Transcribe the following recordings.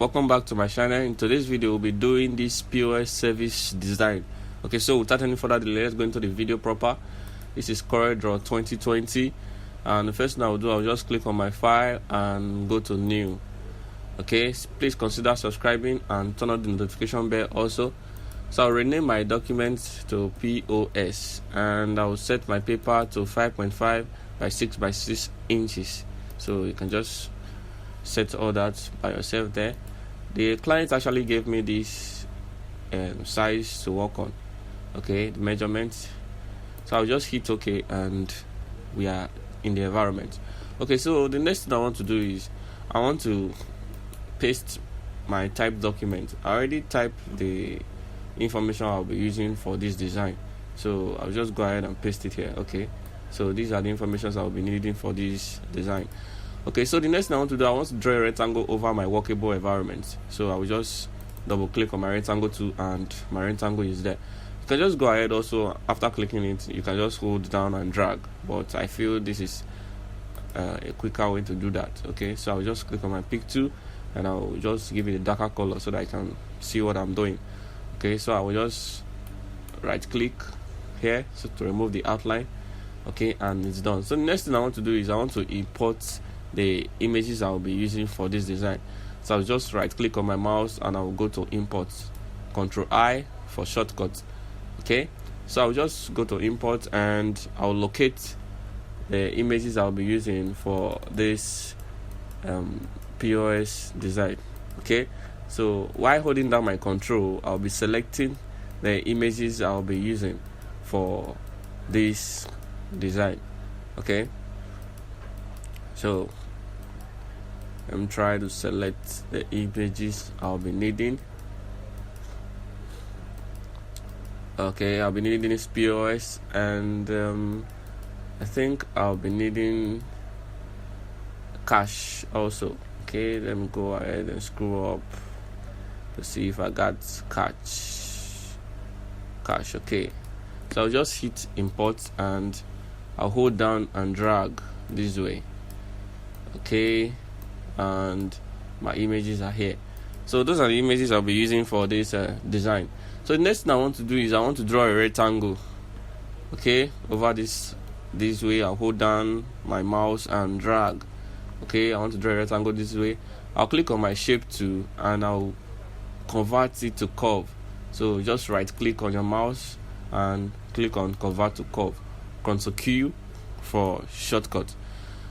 Welcome back to my channel. In today's video we'll be doing this POS service design. Okay, so without any further delay, let's go into the video proper. This is CorelDRAW 2020, and the first thing I'll do, I'll just click on my file and go to new. Okay, please consider subscribing and turn on the notification bell also. So I'll rename my document to POS, and I'll set my paper to 5.5 by 6 by 6 inches. So you can just set all that by yourself there. The client actually gave me this size to work on, okay, the measurements. So I'll just hit OK and we are in the environment. Okay, so the next thing I want to do is I want to paste my typed document. I already typed the information I'll be using for this design, so I'll just go ahead and paste it here. Okay, so these are the informations I'll be needing for this design. Okay, so the next thing I want to do, I want to draw a rectangle over my workable environment. So I will just double click on my rectangle tool and my rectangle is there. You can just go ahead also, after clicking it, you can just hold down and drag, but I feel this is a quicker way to do that. Okay, so I'll just click on my pick tool and I'll just give it a darker color so that I can see what I'm doing. Okay, so I will just right click here so to remove the outline. Okay, and it's done. So the next thing I want to do is I want to import the images I'll be using for this design. So I'll just right click on my mouse and I'll go to import, Ctrl I for shortcut. Okay, so I'll just go to import and I'll locate the images I'll be using for this POS design. Okay, so while holding down my control, I'll be selecting the images I'll be using for this design. Okay, so I'm trying to select the images I'll be needing. Okay, I'll be needing this POS, and I think I'll be needing cash also. Okay, let me go ahead and scroll up to see if I got cash. Okay, so I'll just hit import and I'll hold down and drag this way. Okay, and my images are here. So those are the images I'll be using for this design. So the next thing I want to do is I want to draw a rectangle. Okay, over this way. I'll hold down my mouse and drag. Okay, I want to draw a rectangle this way. I'll click on my shape tool and I'll convert it to curve. So just right click on your mouse and click on convert to curve, Ctrl Q for shortcut.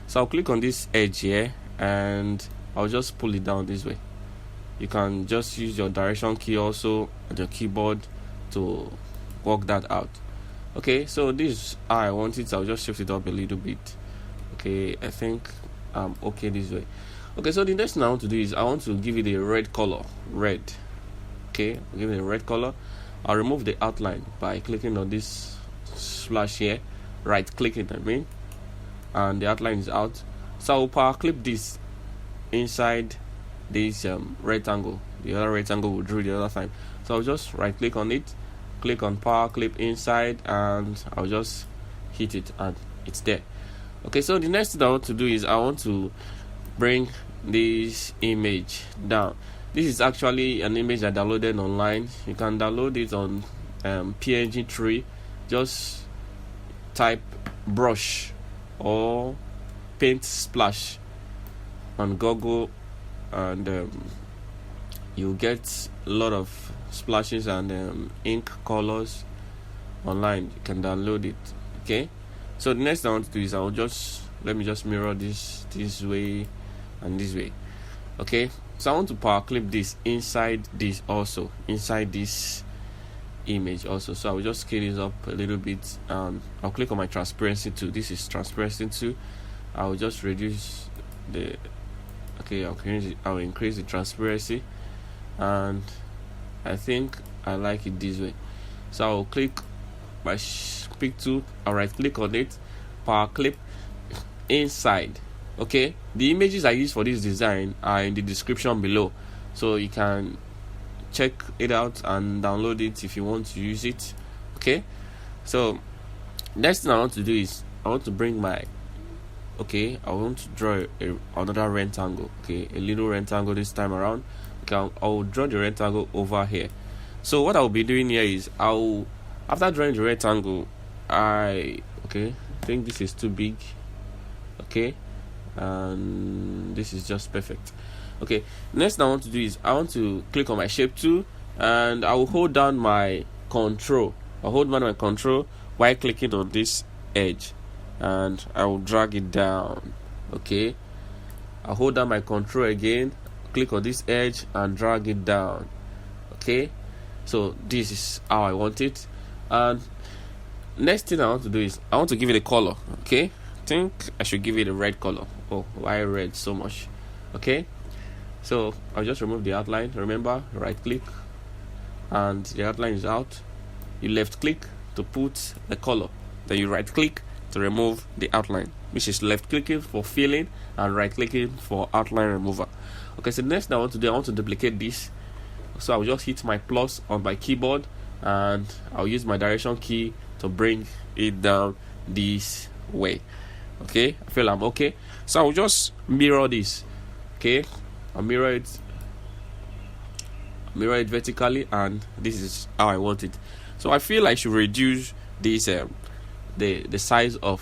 So I'll click on this edge here and I'll just pull it down this way. You can just use your direction key also at your keyboard to work that out. Okay, so this is how I want it. I'll just shift it up a little bit. Okay, I think I'm okay this way. Okay, so the next thing I want to do is I want to give it a red color. Red. Okay, I'll give it a red color. I'll remove the outline by clicking on this splash here, right clicking and the outline is out. So I'll power clip this inside this rectangle. The other rectangle will draw the other time. So I'll just right click on it, click on power clip inside, and I'll just hit it and it's there. Okay, so the next thing I want to do is I want to bring this image down. This is actually an image I downloaded online. You can download it on PNG3. Just type brush or paint splash on Google and you'll get a lot of splashes and ink colors online. You can download it. Okay, so the next thing I want to do is let me just mirror this way and this way. Okay, so I want to power clip this inside this also, inside this image also. So I'll just scale this up a little bit and I'll click on my transparency tool. This is transparency tool. I'll just reduce the I'll increase the transparency, and I think I like it this way. So I'll click my pick tool, I'll right click on it, power clip inside. Okay, the images I use for this design are in the description below, so you can check it out and download it if you want to use it. Okay, so next thing I want to do is I want to bring my I want to draw another rectangle. Okay, a little rectangle this time around. okay, I'll draw the rectangle over here. So what I'll be doing here is after drawing the rectangle, I think this is too big, okay, and this is just perfect. Okay, next I want to do is I want to click on my shape tool, and I will hold down my control. I'll hold down my control while clicking on this edge, and I will drag it down. Okay, I'll hold down my control again, click on this edge and drag it down. Okay, so this is how I want it. And next thing I want to do is I want to give it a color. Okay, I think I should give it a red color. Oh, why red so much? Okay, so I'll just remove the outline. Remember, right click and the outline is out. You left click to put the color, then you right click to remove the outline, which is left clicking for filling and right clicking for outline remover. Okay, so next thing I want to do, I want to duplicate this. So I'll just hit my plus on my keyboard and I'll use my direction key to bring it down this way. Okay, I feel I'm okay. So I'll just mirror this. Okay, I'll mirror it vertically, and this is how I want it. So I feel I should reduce this the size of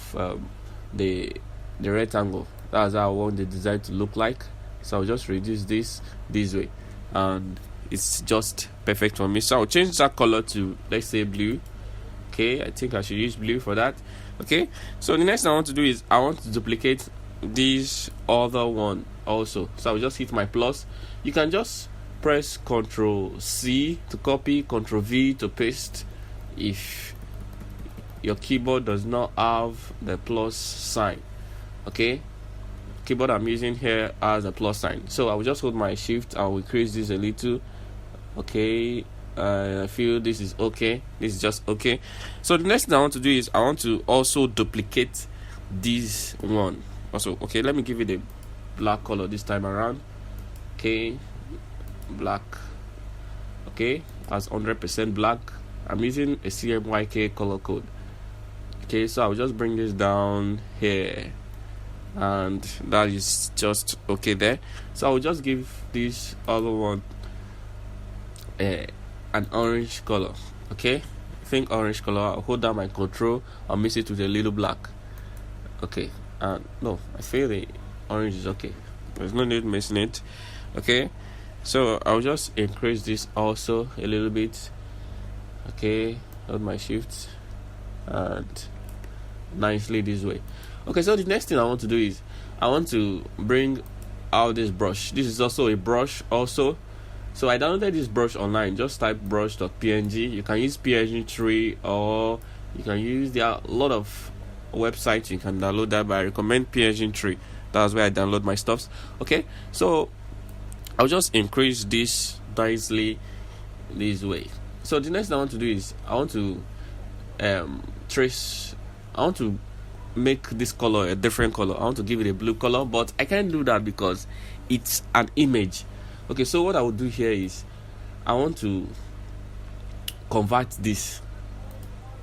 the rectangle. That's how I want the design to look like. So I'll just reduce this way, and it's just perfect for me. So I'll change that color to, let's say, blue. Okay, I think I should use blue for that. Okay, so the next thing I want to do is I want to duplicate this other one also. So I'll just hit my plus. You can just press Ctrl C to copy, Ctrl V to paste if your keyboard does not have the plus sign. Okay, keyboard I'm using here has a plus sign, so I will just hold my shift. I will increase this a little. Okay, I feel this is okay. This is just okay. So the next thing I want to do is I want to also duplicate this one also. Okay, let me give it a black color this time around. Okay, black. Okay, that's 100% black. I'm using a CMYK color code. Okay, so I'll just bring this down here, and that is just okay there. So I'll just give this other one an orange color. Okay, I think orange color. I'll hold down my control, I'll mix it with a little black. Okay, no, I feel the orange is okay. There's no need mixing it. Okay, so I'll just increase this also a little bit. Okay, hold my shift and nicely this way. Okay, so the next thing I want to do is I want to bring out this brush. This is also a brush also. So I downloaded this brush online. Just type brush.png. You can use PNG3, or you can use, there are a lot of websites you can download that, but I recommend PNG3. That's where I download my stuffs. Okay, so I'll just increase this nicely this way. So the next thing I want to do is I want to I want to make this color a different color. I want to give it a blue color, but I can't do that because it's an image. Okay, so what I will do here is I want to convert this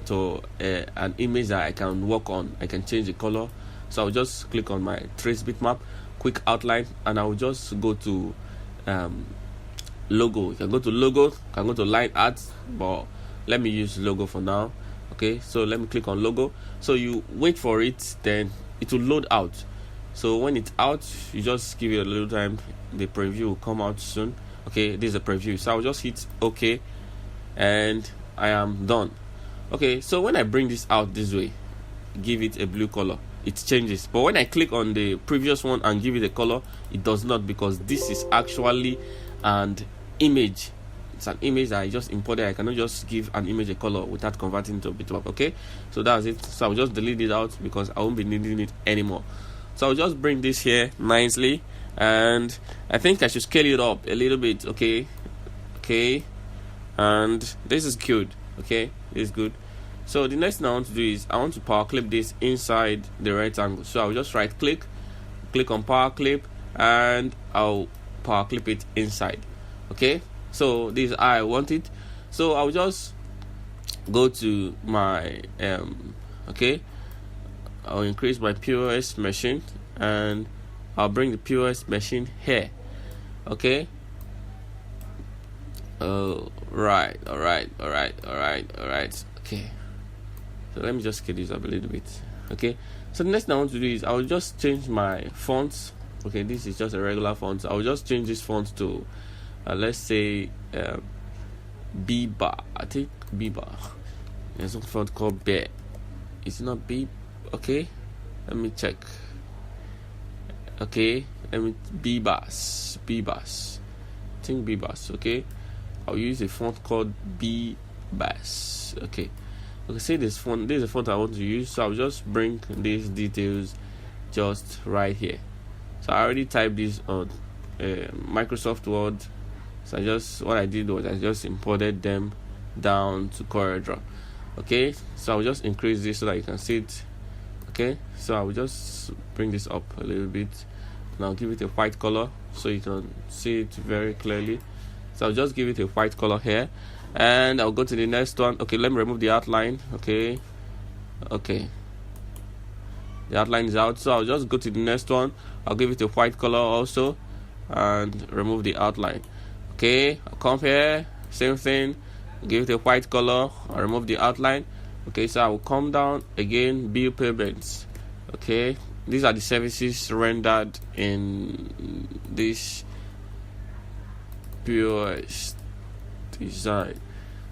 to an image that I can work on. I can change the color. So I'll just click on my trace bitmap, quick outline, and I'll just go to logo. You can go to logo, you can go to line art, but let me use logo for now. Okay, so let me click on logo. So you wait for it, then it will load out. So when it's out, you just give it a little time. The preview will come out soon. Okay, this is a preview. So I'll just hit OK, and I am done. Okay, so when I bring this out this way, give it a blue color, it changes. But when I click on the previous one and give it a color, it does not, because this is actually an image. It's an image that I just imported. I cannot just give an image a color without converting to a bitmap. Okay, so that's it. So I'll just delete it out because I won't be needing it anymore. So I'll just bring this here nicely, and I think I should scale it up a little bit. Okay, and this is good. Okay, this is good. So the next thing I want to do is I want to power clip this inside the rectangle. So I'll just right click on power clip, and I'll power clip it inside. Okay, so this is how I want it. So I'll just go to my okay, I'll increase my POS machine, and I'll bring the POS machine here. Okay, Oh, right, all right. Okay, so let me just scale this up a little bit. Okay, so the next thing I want to do is I'll just change my fonts. Okay, this is just a regular font. I'll just change this font to let's say B bar. I think B bar. There's a font called Bear. Is it not B? Okay, let me check. Okay, let me B bars. I think B bars. Okay, I'll use a font called B bars. Okay, say this font. This is a font I want to use, so I'll just bring these details just right here. So I already typed this on Microsoft Word. So what I did was I just imported them down to CorelDRAW. Okay, so I'll just increase this so that you can see it. Okay, so I'll just bring this up a little bit and I'll give it a white color so you can see it very clearly. So I'll just give it a white color here, and I'll go to the next one. Okay, let me remove the outline. Okay, the outline is out, so I'll just go to the next one. I'll give it a white color also and remove the outline. Okay, I'll come here, same thing, give it a white color, I'll remove the outline. Okay, so I will come down again, bill payments. Okay, these are the services rendered in this POS design.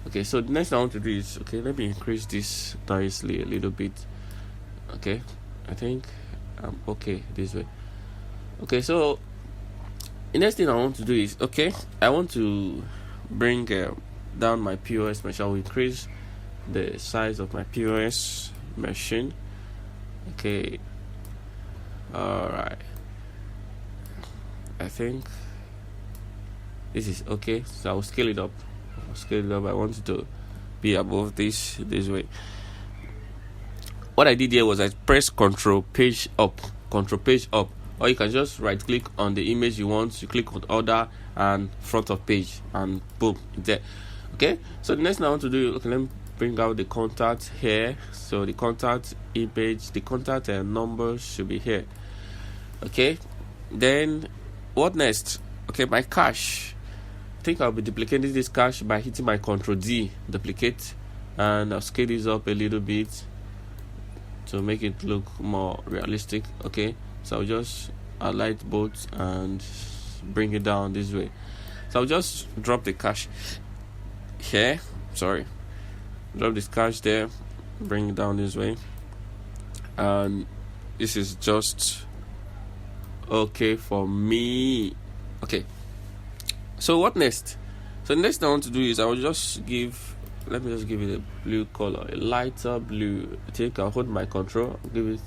Okay, so the next thing I want to do is, okay, let me increase this nicely a little bit. Okay, I think I'm okay this way. Okay, so the next thing I want to do is, okay, I want to bring down my POS machine. I will increase the size of my POS machine. Okay, alright, I think this is okay, so I'll scale it up. I want it to be above this way. What I did here was I pressed control page up, or you can just right click on the image you want. You click on order and front of page, and boom, it's there. Okay, so the next thing I want to do, okay, let me bring out the contact here. So the contact image, the contact number should be here. Okay, then what next? Okay, my cache. I think I'll be duplicating this cache by hitting my Ctrl D, duplicate, and I'll scale this up a little bit to make it look more realistic. Okay, so I'll just highlight both and bring it down this way. So I'll just drop the cache here. Drop this cache there, bring it down this way, and this is just okay for me. Okay, so what next? So the next thing I want to do is I will just let me just give it a blue color, a lighter blue. I think I'll hold my control, give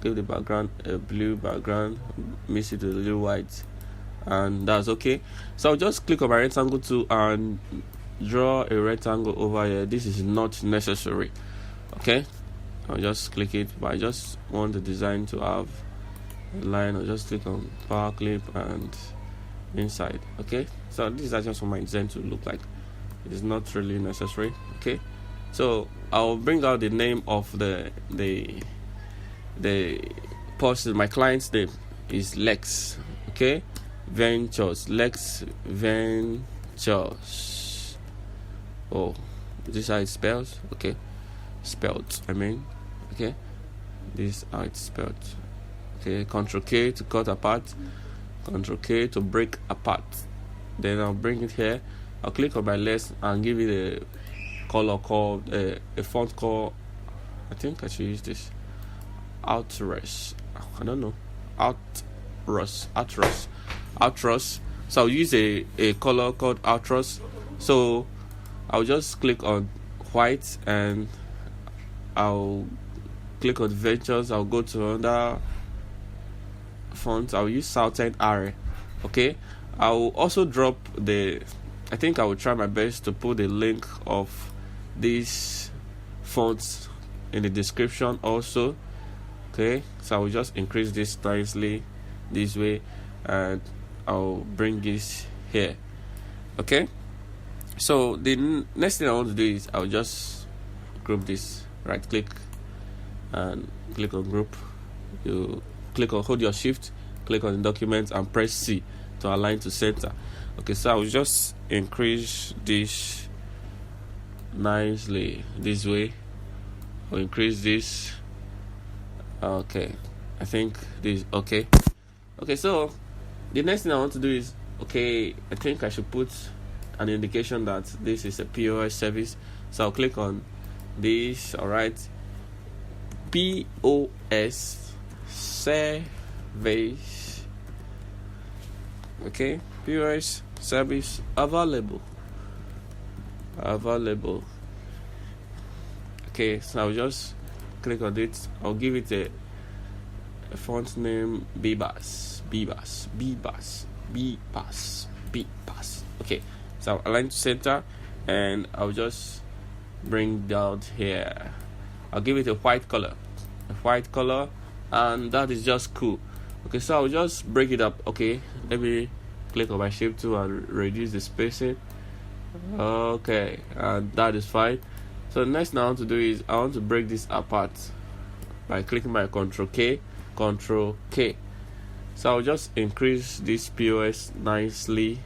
the background a blue background, mix it with a little white, and that's okay. So I'll just click on my rectangle tool and draw a rectangle over here. This is not necessary. Okay, I'll just click it, but I just want the design to have a line. I'll just click on power clip and inside. Okay, so this is just for my design to look like. It is not really necessary. Okay, so I'll bring out the name of the person. My client's name is Lex. Okay, Ventures, Lex Ventures. Oh, this is how it spells. Okay, spelled, I mean. Okay, this is how it's spelled. Okay, Ctrl K to cut apart, Ctrl K to break apart. Then I'll bring it here. I'll click on my list and give it a color called a font called, I think I should use this, Outrus. I don't know, Outrus. So I'll use a color called Outrus. So I'll just click on white and I'll click on Ventures. I'll go to another font. I'll use Southern Array. Okay, I'll also drop I think I will try my best to put the link of these fonts in the description also. Okay, so I will just increase this nicely this way and I'll bring this here. Okay, so the next thing I want to do is I'll just group this. Right click and click on group. You hold your shift, click on the document and press C to align to center. Okay, so I'll just increase this nicely this way. I'll increase this. Okay, I think this. Okay, so the next thing I want to do is, okay, I think I should put an indication that this is a POS service. So I'll click on this. All right, POS service. Okay, POS service available. Okay, so I'll just click on it. I'll give it a font name Bbass. Okay, so I'll align to center, and I'll just bring down here. I'll give it a white color, and that is just cool. Okay, so I'll just break it up. Okay, let me click on my shape tool and reduce the spacing. Okay, and that is fine. So the next thing I want to do is I want to break this apart by clicking my Control K. So I'll just increase this POS nicely.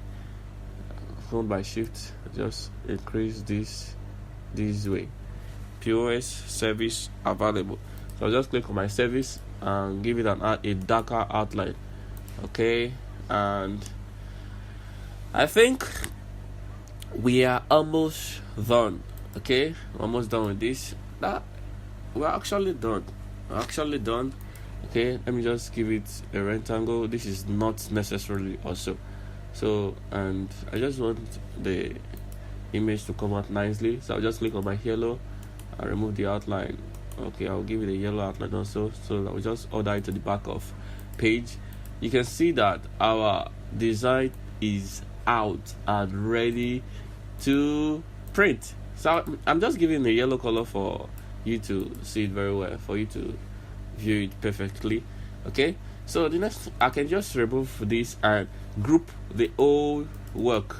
Hold by Shift, just increase this way. POS service available. So I'll just click on my service and give it a darker outline. Okay, and I think we are almost done. Okay, almost done with this. We're actually done. Okay, let me just give it a rectangle. This is not necessarily also. So, and I just want the image to come out nicely. So I'll just click on my yellow and remove the outline. Okay, I'll give it a yellow outline also. So I'll just order it to the back of page. You can see that our design is out and ready to print. So I'm just giving a yellow color for you to see it very well, for you to view it perfectly. Okay, so the next, I can just remove this and group the whole work.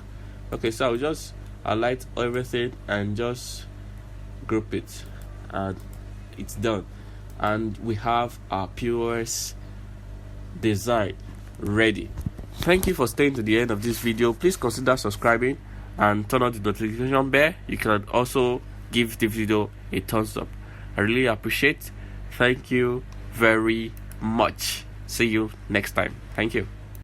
Okay, so I'll just highlight everything and just group it, and it's done, and we have our POS design ready. Thank you for staying to the end of this video. Please consider subscribing and turn on the notification bell. You can also give the video a thumbs up. I really appreciate. Thank you very much. See you next time. Thank you.